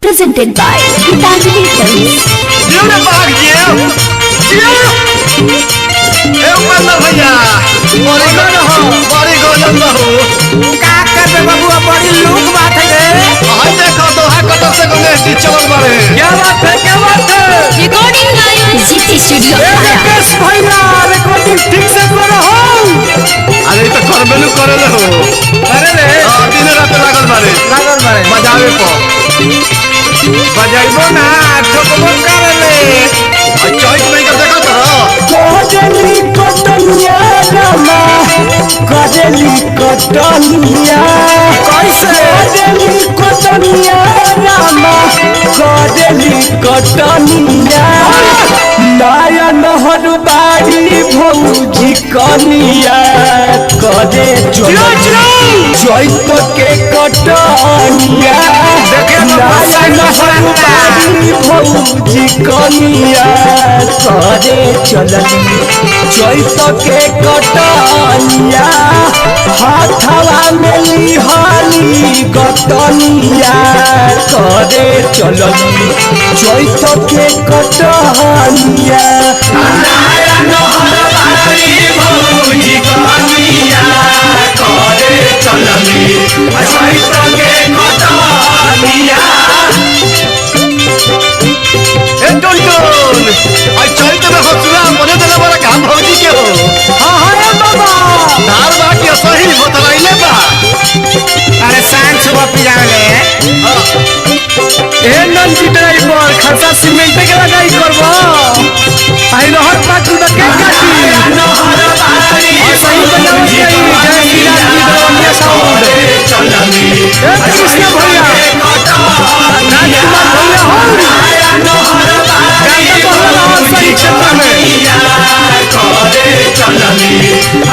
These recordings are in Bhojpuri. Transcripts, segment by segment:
presented by Gitanjali Films. बड़ी लोग बात है देखो दोहा कटर से गणेश जी चलल बारे। क्या बात है Recording live Ziti Studio. Rakesh भैया रिकॉर्डिंग ठीक से करो हो अरे तो करबेलु करले हो अरे रे दिन रात लागल बारे बजावे पर बजाइबो ना ठोकबो करले चॉइस में का देखा तो कोजली कटनिया रामा कोजली कटनिया कैसे कोजली कटनिया रामा कोजली कटनिया लाया नहर बाड़ी भौजी कनिया करे चैत के कटनिया लाया नहर बाड़ी भौजी कनिया करे चलनी चैत के कटनिया हाथवा में लिहाली कटनिया करे चलनी चैत के कटनिया भौजी के हो धार बा के सही बतलाइले बा अरे सांझ सुबह पिजाले ए नंदी ड्राइवर खर्चा सीमेंट के लगाई करबो आई नहर पाछू द के काटी और सही बनाओ जय श्री राम की दरवाजा साउंड चलनी ए कृष्ण भैया राजकुमार भैया हो गाना कहला और सही क्षेत्र में करे चलनी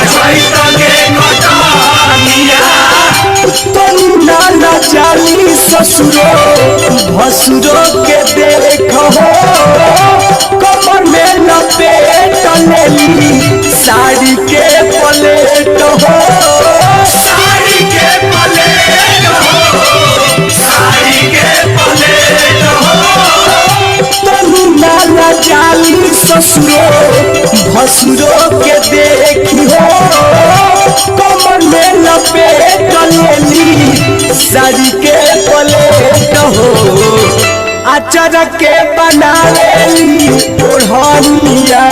अछैत के कटनिया नाना चाली ससुरो भसुरो के देखो कमर में लपेट लेली साड़ी के पलेट हो साड़ी के पलेट हो साड़ी के पलेट हो तनु नाना चाली ससुरो भसुरो के देखी हो कमर में लपेट लेली साड़ी के पलेट हो अचर के बनावेली ओढ़निया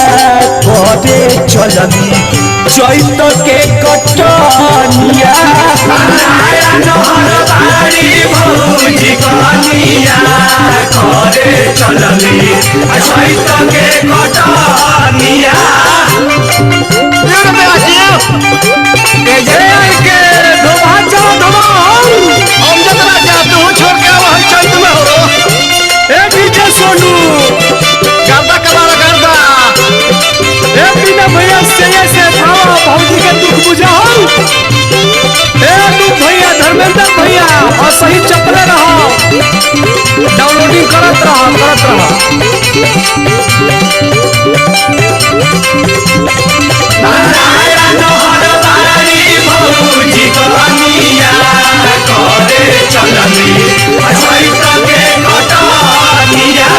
करे चलनी चैत के कटनिया भौजी कनिया करे चलनी चैत के कटनिया सोनू गर्दा कबाड़ा गर्दा ए बिना भैया से भावा भौजी के दुख बुझाओ ए दुख भैया धर्मेंद्र भैया और सही चपले रहो डाउनलोडिंग करत रहो भौजी कनिया करे चलनी अछैत के कटनिया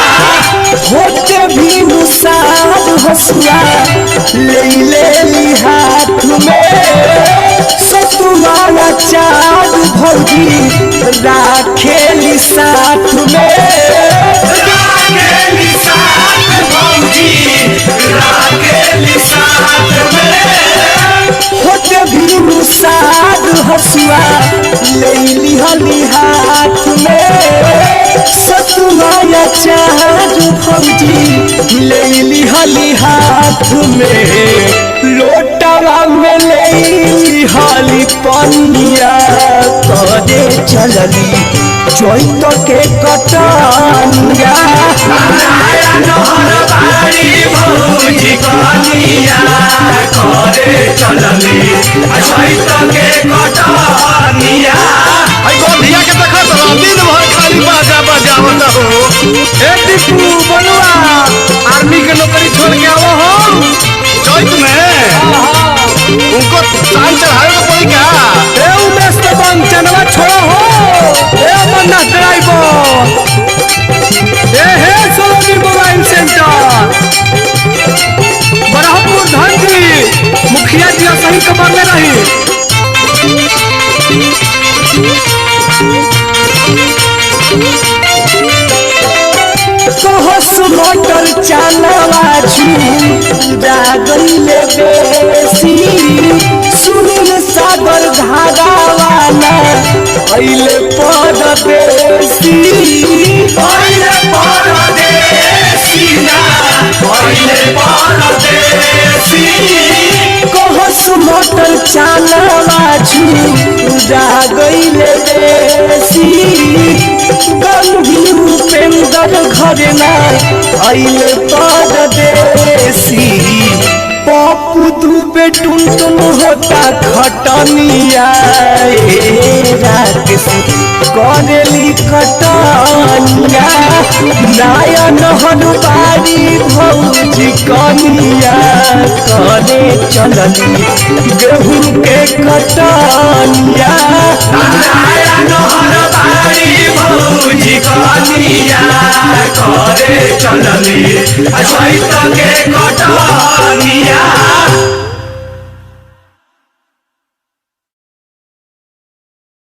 होते भी मुसाद हसुआ ले ली हाथ में सतुआला चाँद भौजी राखेली साथ में राखेली साथ भौजी राखेली साथ में होते भी मुसाद हसुआ ले ली हाथ में सतुआला चाँद भौजी ले ली हाथ में लोटावा में ले ली हाली पनिया करे चलनी चैत के कटनिया भौजी कनिया करे चलनी चैत के कटनिया गोंधिया के देखा तो दिन भर खाली बाजा बजावत हो ए टिप्पू बनुआ आर्मी के नौकरी छोड़ के आओ हो चैत में उनको चांद चढ़ावे को पड़ी क्या ए उमेश तो बंचनवा छोड़ो हो ए बन्ना ड्राइवर मोटर चालवा छूरा गईले बेसी सुनील सागर धारावाला अइले परदेसी पहिले परदेसी ना पहिले परदेसी कहस मोटर चालवा छूरा गईले बेसी गंभीर उपेंद्र घर ना अइले परदेसी पप्पू दुबे टुन टुन होता खटनिया राकेश करेली कटनिया नायन हनुबारी भौजी कनिया करे चलनी गेहूं के कटनिया नारायण हरबारी भौजी कनिया करे चलनी चैत के